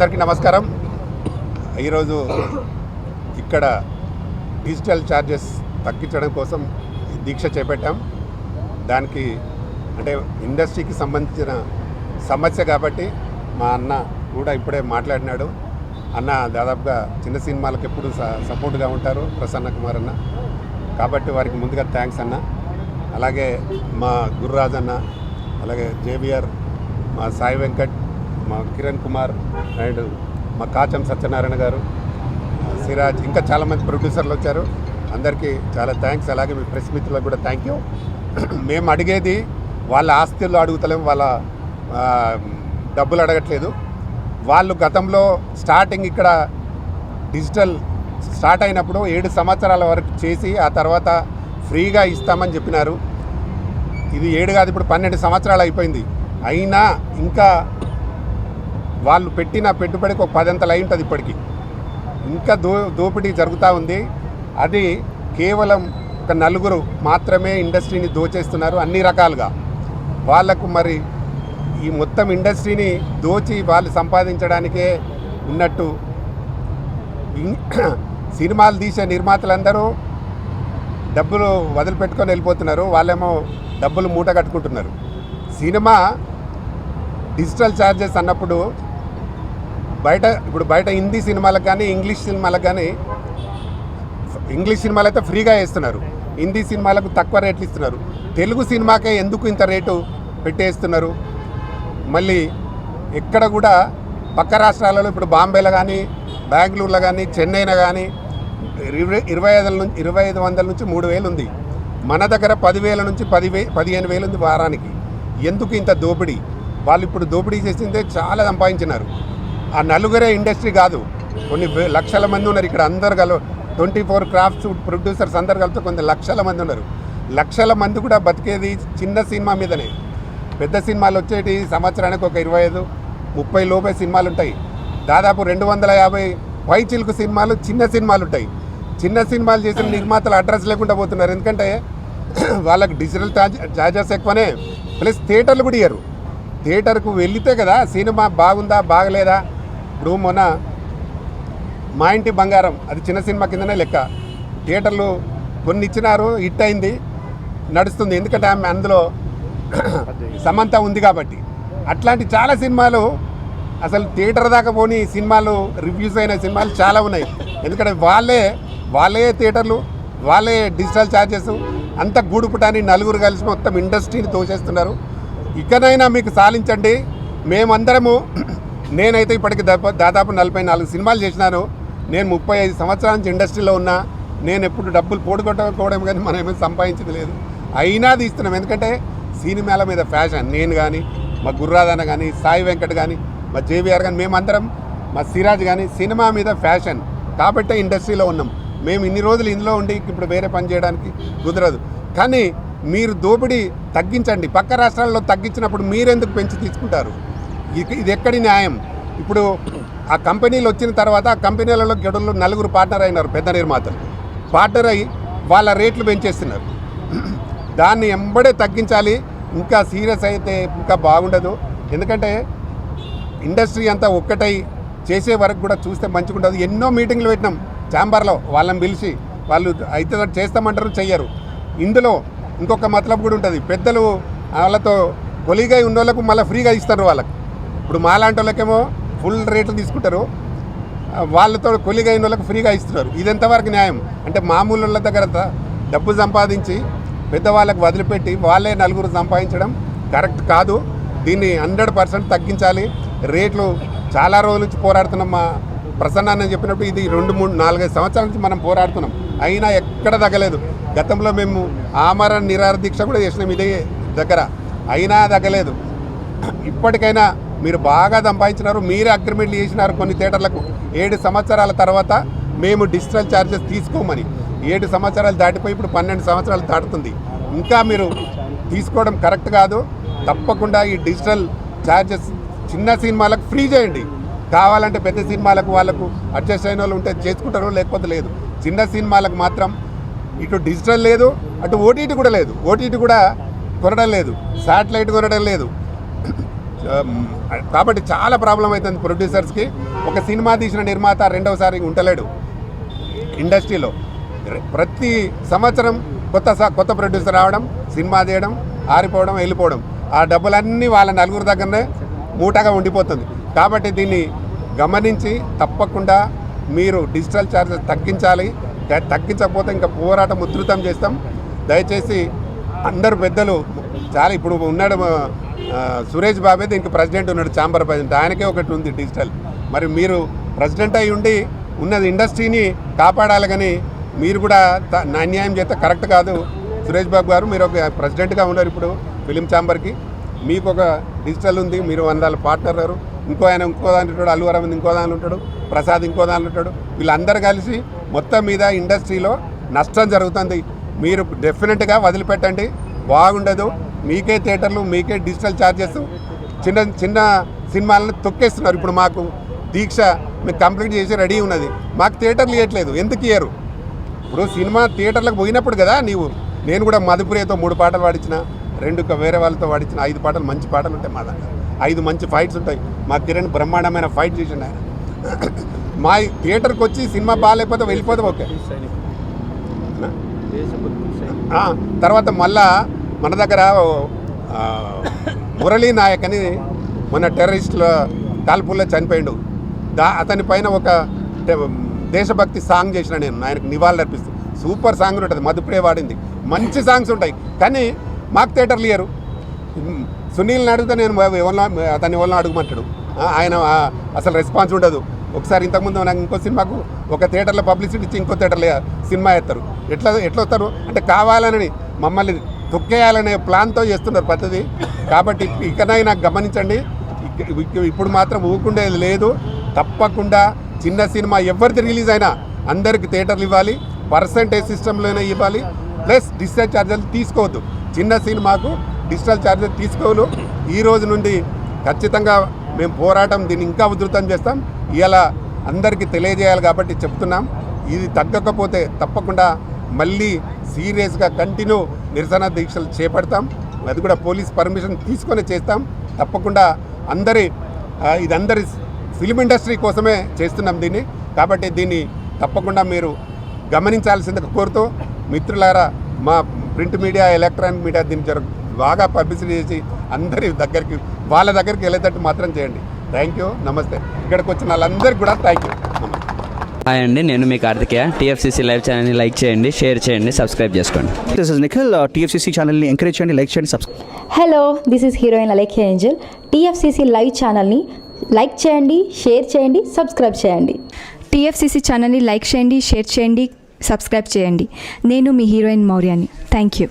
అందరికీ నమస్కారం. ఈరోజు ఇక్కడ డిజిటల్ ఛార్జెస్ తగ్గించడం కోసం దీక్ష చేపట్టాం. దానికి అంటే ఇండస్ట్రీకి సంబంధించిన సమస్య కాబట్టి మా అన్న కూడా ఇప్పుడే మాట్లాడినాడు. అన్న దాదాపుగా చిన్న సినిమాలకు ఎప్పుడు సపోర్ట్గా ఉంటారు ప్రసన్న కుమార్ అన్న, కాబట్టి వారికి ముందుగా థ్యాంక్స్ అన్న. అలాగే మా గుర్రాజ్ అన్న, అలాగే జేబిఆర్, మా సాయి వెంకట్, మా కిరణ్ కుమార్ అండ్ మా కాచం సత్యనారాయణ గారు, సిరాజ్, ఇంకా చాలామంది ప్రొడ్యూసర్లు వచ్చారు. అందరికీ చాలా థ్యాంక్స్. అలాగే మీ ప్రెస్ మిత్రులకు కూడా థ్యాంక్ యూ. మేము అడిగేది వాళ్ళ ఆస్తులు అడుగుతలేము, వాళ్ళ డబ్బులు అడగట్లేదు. వాళ్ళు గతంలో స్టార్టింగ్ ఇక్కడ డిజిటల్ స్టార్ట్ అయినప్పుడు 7 సంవత్సరాల వరకు చేసి ఆ తర్వాత ఫ్రీగా ఇస్తామని చెప్పినారు. ఇది 7 కాదు, ఇప్పుడు 12 సంవత్సరాలు అయిపోయింది. అయినా ఇంకా వాళ్ళు పెట్టిన పెట్టుబడికి ఒక 10 అంతలు అయి ఉంటుంది. ఇప్పటికీ ఇంకా దోపిడీ జరుగుతూ ఉంది. అది కేవలం ఒక నలుగురు మాత్రమే ఇండస్ట్రీని దోచేస్తున్నారు అన్ని రకాలుగా. వాళ్లకు మరి ఈ మొత్తం ఇండస్ట్రీని దోచి వాళ్ళు సంపాదించడానికే ఉన్నట్టు సినిమాలు తీసే నిర్మాతలందరూ డబ్బులు వదిలిపెట్టుకొని వెళ్ళిపోతున్నారు. వాళ్ళేమో డబ్బులు మూట కట్టుకుంటున్నారు. సినిమా డిజిటల్ ఛార్జెస్ అన్నప్పుడు బయట హిందీ సినిమాలకు కానీ ఇంగ్లీష్ సినిమాలకు కానీ, ఇంగ్లీష్ సినిమాలు అయితే ఫ్రీగా వేస్తున్నారు, హిందీ సినిమాలకు తక్కువ రేట్లు ఇస్తున్నారు. తెలుగు సినిమాకే ఎందుకు ఇంత రేటు పెట్టేస్తున్నారు? మళ్ళీ ఎక్కడ కూడా పక్క రాష్ట్రాలలో ఇప్పుడు బాంబేలో కానీ, బెంగళూరులో కానీ, చెన్నైలో కానీ 2500 నుంచి 3000 ఉంది. మన దగ్గర 10,000 నుంచి 15,000 ఉంది వారానికి. ఎందుకు ఇంత దోపిడీ? వాళ్ళు ఇప్పుడు దోపిడీ చేసిందే చాలా సంపాదించినారు. ఆ నలుగురే ఇండస్ట్రీ కాదు, కొన్ని లక్షల మంది ఉన్నారు ఇక్కడ. అందరు 24 క్రాఫ్ట్స్ ప్రొడ్యూసర్స్ అందరు కలిపితే కొన్ని లక్షల మంది ఉన్నారు. లక్షల మంది కూడా బతికేది చిన్న సినిమా మీదనే. పెద్ద సినిమాలు వచ్చేటి సంవత్సరానికి ఒక 25-30 లోపే సినిమాలు ఉంటాయి. దాదాపు 250 పైచిలుకు సినిమాలు చిన్న సినిమాలు ఉంటాయి. చిన్న సినిమాలు చేసిన నిర్మాతలు అడ్రస్ లేకుండా పోతున్నారు. ఎందుకంటే వాళ్ళకి డిజిటల్ ఛార్జెస్ ఎక్కువనే, ప్లస్ థియేటర్లు కూడా ఇయ్యరు. థియేటర్కు వెళితే కదా సినిమా బాగుందా బాగలేదా. ఇప్పుడు మొన్న మా ఇంటి బంగారం, అది చిన్న సినిమా కిందనే లెక్క. థియేటర్లు కొన్ని ఇచ్చినారు, హిట్ అయింది, నడుస్తుంది. ఎందుకంటే ఆమె అందులో సమంత ఉంది కాబట్టి. అట్లాంటి చాలా సినిమాలు అసలు థియేటర్ దాకా పోని సినిమాలు, రివ్యూస్ అయిన సినిమాలు చాలా ఉన్నాయి. ఎందుకంటే వాళ్ళే థియేటర్లు, వాళ్ళే డిజిటల్ ఛార్జెస్, అంత గూడుపుటాన్ని నలుగురు కలిసి మొత్తం ఇండస్ట్రీని తోచేస్తున్నారు. ఇకనైనా మీకు సాధించండి. మేమందరము, నేనైతే ఇప్పటికి దాదాపు 44 సినిమాలు చేసినాను. నేను 35 సంవత్సరాల నుంచి ఇండస్ట్రీలో ఉన్నా. నేను ఎప్పుడు డబ్బులు పోడుకొట్టుకోవడం కానీ మనం ఏమీ సంపాదించేది లేదు. అయినా తీస్తున్నాం. ఎందుకంటే సినిమాల మీద ఫ్యాషన్. నేను కానీ, మా గుర్రాదన్న కానీ, సాయి వెంకట్ కానీ, మా జేబిఆర్ కానీ, మేమందరం, మా సిరాజ్ కానీ సినిమా మీద ఫ్యాషన్ కాబట్టే ఇండస్ట్రీలో ఉన్నాం. మేము ఇన్ని రోజులు ఇందులో ఉండి ఇప్పుడు వేరే పని చేయడానికి కుదరదు. కానీ మీరు దోపిడీ తగ్గించండి. పక్క రాష్ట్రాల్లో తగ్గించినప్పుడు మీరెందుకు పెంచి తీసుకుంటారు? ఇది ఎక్కడి న్యాయం? ఇప్పుడు ఆ కంపెనీలు వచ్చిన తర్వాత ఆ కంపెనీలలో గడుల్లో 4 పార్ట్నర్ అయినారు, పెద్ద నిర్మాతలు. పార్ట్నర్ అయ్యి వాళ్ళ రేట్లు పెంచేస్తున్నారు. దాన్ని ఎంబడే తగ్గించాలి. ఇంకా సీరియస్ అయితే ఇంకా బాగుండదు. ఎందుకంటే ఇండస్ట్రీ అంతా ఒక్కటై చేసే వరకు కూడా చూస్తే మంచిగా ఉండదు. ఎన్నో మీటింగ్లు పెట్టినాం ఛాంబర్లో, వాళ్ళని పిలిచి వాళ్ళు అయితే చేస్తామంటారు, చెయ్యరు. ఇందులో ఇంకొక మతలబు కూడా ఉంటుంది. పెద్దలు వాళ్ళతో కొలిగా ఉన్న వాళ్ళకు మళ్ళీ ఫ్రీగా ఇస్తారు. వాళ్ళకి ఇప్పుడు మాలాంటి వాళ్ళకేమో ఫుల్ రేట్లు తీసుకుంటారు, వాళ్ళతో కొలిగా అయిన వాళ్ళకి ఫ్రీగా ఇస్తున్నారు. ఇది ఎంతవరకు న్యాయం? అంటే మామూలు వాళ్ళ దగ్గర డబ్బు సంపాదించి పెద్దవాళ్ళకు వదిలిపెట్టి వాళ్ళే నలుగురు సంపాదించడం కరెక్ట్ కాదు. దీన్ని 100% తగ్గించాలి. రేట్లు చాలా రోజుల నుంచి పోరాడుతున్నాం. మా ప్రసన్న అని చెప్పినప్పుడు ఇది 2, 3, 4, 5 సంవత్సరాల నుంచి మనం పోరాడుతున్నాం. అయినా ఎక్కడ తగ్గలేదు. గతంలో మేము ఆమరణ నిరాహార దీక్ష కూడా చేసినాం ఇదే దగ్గర, అయినా తగ్గలేదు. ఇప్పటికైనా మీరు బాగా సంపాదించినారు, మీరే అగ్రిమెంట్లు చేసినారు కొన్ని థియేటర్లకు. 7 సంవత్సరాల తర్వాత మేము డిజిటల్ ఛార్జెస్ తీసుకోమని. 7 సంవత్సరాలు దాటిపోయి ఇప్పుడు 12 సంవత్సరాలు దాటుతుంది. ఇంకా మీరు తీసుకోవడం కరెక్ట్ కాదు. తప్పకుండా ఈ డిజిటల్ ఛార్జెస్ చిన్న సినిమాలకు ఫ్రీ చేయండి. కావాలంటే పెద్ద సినిమాలకు వాళ్ళకు అడ్జస్ట్ అయిన వాళ్ళు ఉంటే చేసుకుంటారు, లేకపోతే లేదు. చిన్న సినిమాలకు మాత్రం ఇటు డిజిటల్ లేదు, అటు ఓటీటీ కూడా లేదు. ఓటీటీ కూడా కొనడం లేదు, శాటిలైట్ కొనడం లేదు. కాబట్టి చాలా ప్రాబ్లం అవుతుంది ప్రొడ్యూసర్స్కి. ఒక సినిమా తీసిన నిర్మాత రెండవసారి ఉండలేడు ఇండస్ట్రీలో. ప్రతి సంవత్సరం కొత్త ప్రొడ్యూసర్ రావడం, సినిమా తీయడం, ఆరిపోవడం, వెళ్ళిపోవడం. ఆ డబ్బులన్నీ వాళ్ళ నలుగురు దగ్గరనే మూటగా ఉండిపోతుంది. కాబట్టి దీన్ని గమనించి తప్పకుండా మీరు డిజిటల్ ఛార్జెస్ తగ్గించాలి. తగ్గించకపోతే ఇంకా పోరాటం ఉధృతం చేస్తాం. దయచేసి అందరు పెద్దలు చాలా ఇప్పుడు ఉన్నాడు సురేష్ బాబే దీనికి ప్రెసిడెంట్ ఉన్నాడు, ఛాంబర్ ప్రెసిడెంట్, ఆయనకే ఒకటి ఉంది డిజిటల్. మరి మీరు ప్రెసిడెంట్ అయి ఉండి ఉన్నది ఇండస్ట్రీని కాపాడాలి, కానీ మీరు కూడా అన్యాయం చేస్తే కరెక్ట్ కాదు. సురేష్ బాబు గారు మీరు ఒక ప్రెసిడెంట్గా ఉన్నారు ఇప్పుడు ఫిలిం ఛాంబర్కి, మీకు ఒక డిజిటల్ ఉంది, మీరు 100 పార్ట్నర్, ఇంకో ఆయన ఇంకో దాని ఉంటాడు, అల్లు అరవింద్ ఇంకో దాని ఉంటాడు, ప్రసాద్ ఇంకో దాని ఉంటాడు. వీళ్ళందరూ కలిసి మొత్తం మీద ఇండస్ట్రీలో నష్టం జరుగుతుంది. మీరు డెఫినెట్గా వదిలిపెట్టండి, బాగుండదు. మీకే థియేటర్లు, మీకే డిజిటల్ ఛార్జెస్, చిన్న చిన్న సినిమాలను తొక్కేస్తున్నారు. ఇప్పుడు మాకు దీక్ష మీకు కంప్లీట్ చేసి రెడీ ఉన్నది, మాకు థియేటర్లు ఇవ్వట్లేదు. ఎందుకు ఇయ్యరు? ఇప్పుడు సినిమా థియేటర్లకు పోయినప్పుడు కదా నేను కూడా మధుప్రియతో 3 పాటలు పాడించిన, 2 వేరే వాళ్ళతో పాడించిన, 5 పాటలు మంచి పాటలు ఉంటాయి మా దగ్గర, 5 మంచి ఫైట్స్ ఉంటాయి. మా కిరణ్ బ్రహ్మాండమైన ఫైట్ చేసిండు ఆయన. మా థియేటర్కి వచ్చి సినిమా బాగాలేకపోతే వెళ్ళిపోతే ఓకే. తర్వాత మళ్ళా మన దగ్గర మురళీ నాయక్ అని మొన్న టెర్రరిస్టుల కాల్పుల్లో చనిపోయిండు. అతని పైన ఒక దేశభక్తి సాంగ్ చేసిన నేను, ఆయనకు నివాళులు అర్పిస్తాను. సూపర్ సాంగ్ ఉంటుంది, మధుప్రియ వాడింది, మంచి సాంగ్స్ ఉంటాయి. కానీ మాకు థియేటర్లు ఇయ్యరు. సునీల్ని అడిగితే నేను అతన్ని ఎవరినో అడుగుమంటాడు, ఆయన అసలు రెస్పాన్స్ ఉండదు. ఒకసారి ఇంతకుముందు నాకు ఇంకో సినిమాకు ఒక థియేటర్లో పబ్లిసిటీ ఇచ్చి ఇంకో థియేటర్లో సినిమా వేస్తారు. ఎట్లా వస్తారు అంటే కావాలని మమ్మల్ని తొక్కేయాలనే ప్లాన్తో చేస్తున్నారు పద్ధతి. కాబట్టి ఇకనైనా గమనించండి. ఇప్పుడు మాత్రం ఊకుండేది లేదు. తప్పకుండా చిన్న సినిమా ఎవరిది రిలీజ్ అయినా అందరికి థియేటర్లు ఇవ్వాలి, పర్సంటేజ్ సిస్టంలోనే ఇవ్వాలి, ప్లస్ డిజిటల్ ఛార్జెస్ తీసుకోవద్దు. చిన్న సినిమాకు డిజిటల్ ఛార్జెస్ తీసుకోవాలి. ఈ రోజు నుండి ఖచ్చితంగా మేము పోరాటం దీన్ని ఇంకా ఉధృతం చేస్తాం. ఇలా అందరికీ తెలియజేయాలి కాబట్టి చెప్తున్నాం. ఇది తగ్గకపోతే తప్పకుండా మళ్ళీ సీరియస్గా కంటిన్యూ నిరసన దీక్షలు చేపడతాం. అది కూడా పోలీస్ పర్మిషన్ తీసుకొని చేస్తాం. తప్పకుండా ఇదందరి ఫిలిం ఇండస్ట్రీ కోసమే చేస్తున్నాం దీన్ని. కాబట్టి దీన్ని తప్పకుండా మీరు గమనించాల్సిందిగా కోరుతూ, మిత్రులారా మా ప్రింట్ మీడియా, ఎలక్ట్రానిక్ మీడియా దీన్ని బాగా పబ్లిసిటీ చేసి వాళ్ళ దగ్గరికి వెళ్ళేటట్టు మాత్రం చేయండి. థ్యాంక్ యూ, నమస్తే. ఇక్కడికి వచ్చిన వాళ్ళందరికీ కూడా థ్యాంక్ యూ. హాయ్ అండి, నేను మీ కార్తికేయ. టీఎఫ్సీసీ లైవ్ ఛానల్ని లైక్ చేయండి, షేర్ చేయండి, సబ్స్క్రైబ్ చేసుకోండి. This is Nikhil. టీఎఫ్సీసీ ఛానల్ని ఎంకరేజ్ చేయండి, లైక్ చేయండి, subscribe. Hello, this is heroine Alekhya Angel. TFCC live ఛానల్ని లైక్ చేయండి, షేర్ చేయండి, సబ్స్క్రైబ్ చేయండి. టీఎఫ్సీసీ ఛానల్ని లైక్ చేయండి, షేర్ చేయండి, సబ్స్క్రైబ్ చేయండి. నేను మీ హీరోయిన్ మౌర్యాని. Thank you.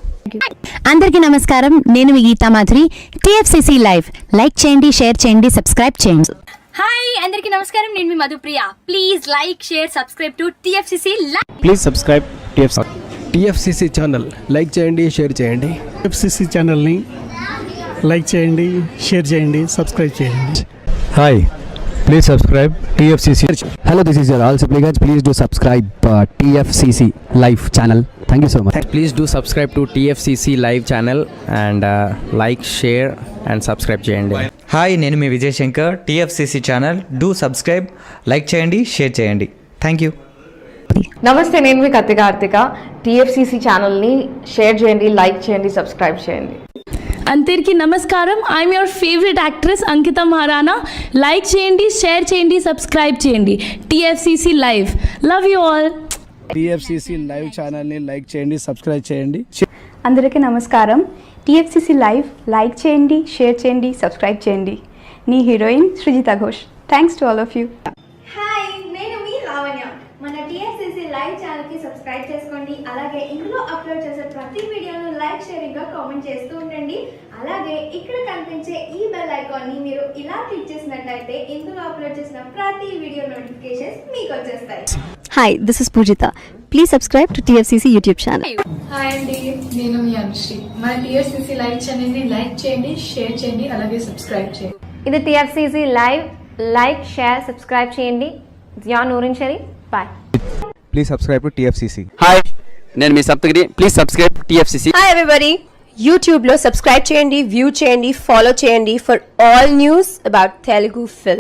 అందరికీ నమస్కారం, నేను మీ Geetha Madhuri. TFCC live like చేయండి, షేర్ చేయండి, సబ్స్క్రైబ్ చేయండి. హాయ్ అందరికీ నమస్కారం, నేను మీ Madhupriya. Please like, share, subscribe to TFCC live. Please subscribe TFCC channel. Like చేయండి, షేర్ చేయండి. టీఎఫ్సీసీ ఛానల్ని లైక్ చేయండి, షేర్ చేయండి, సబ్స్క్రైబ్ చేయండి. Hi, please subscribe TFCC. Hello, this is your all సిప్లిగన్స్. Please do subscribe TFCC live channel. Thank you so much. Please do subscribe to TFCC live channel and like, share and subscribe చేయండి. Hi, నేను మీ Vijay Shankar. TFCC channel do subscribe, like చేయండి, share చేయండి. Thank you. నమస్తే, నేను మీ Karthika. TFCC ఛానల్ని share చేయండి, లైక్ చేయండి, సబ్స్క్రైబ్ చేయండి. అందరికీ నమస్కారం. I'm your favourite actress Ankita Maharana. Like చేయండి, షేర్ చేయండి, సబ్స్క్రైబ్ చేయండి. TFCC live. Love you all. TFCC live ఛానల్ని లైక్ చేయండి, సబ్స్క్రైబ్ చేయండి. అందరికీ నమస్కారం. టీఎఫ్సీసీ లైవ్ లైక్ చేయండి, షేర్ చేయండి, సబ్స్క్రైబ్ చేయండి. నీ heroine Srujitha Ghosh. Thanks to all of you. Hi, నేను మీ లావణ్య. మన టీఎఫ్సీసీ లైవ్ ఛానల్కి సబ్స్క్రైబ్ చేసుకోండి. అలాగే ఇందులో అప్లోడ్ చేసే ప్రతి వీడియోను లైక్, షేరింగ్గా కామెంట్ చేస్తూ ఉండండి. అలాగే ఇక్కడ కనిపించే ఈ బెల్ ఐకాన్ని మీరు ఇలా క్లిక్ చేసినట్లయితే ఇందులో అప్లోడ్ చేసిన ప్రతి వీడియో నోటిఫికేషన్స్ మీకు వచ్చేస్తాయి. Hi, this is Poojitha. Please subscribe to TFCC YouTube channel. Hi అండి, నేను మీ అనుశ్రీ. మన టీఎఫ్సీసీ లైవ్ ఛానల్ని లైక్ చేయండి, షేర్ చేయండి, అలాగే సబ్స్క్రైబ్ చేయండి. ఇది TFCC live. Like, share, subscribe చేయండి. Zia Noorin Shari. Bye. Please subscribe to TFCC. Hi, నేను మీ Saptagiri. Please subscribe TFCC. Hi everybody, యూట్యూబ్లో సబ్స్క్రైబ్ చేయండి, వ్యూ చేయండి, ఫాలో చేయండి for all news about Telugu film.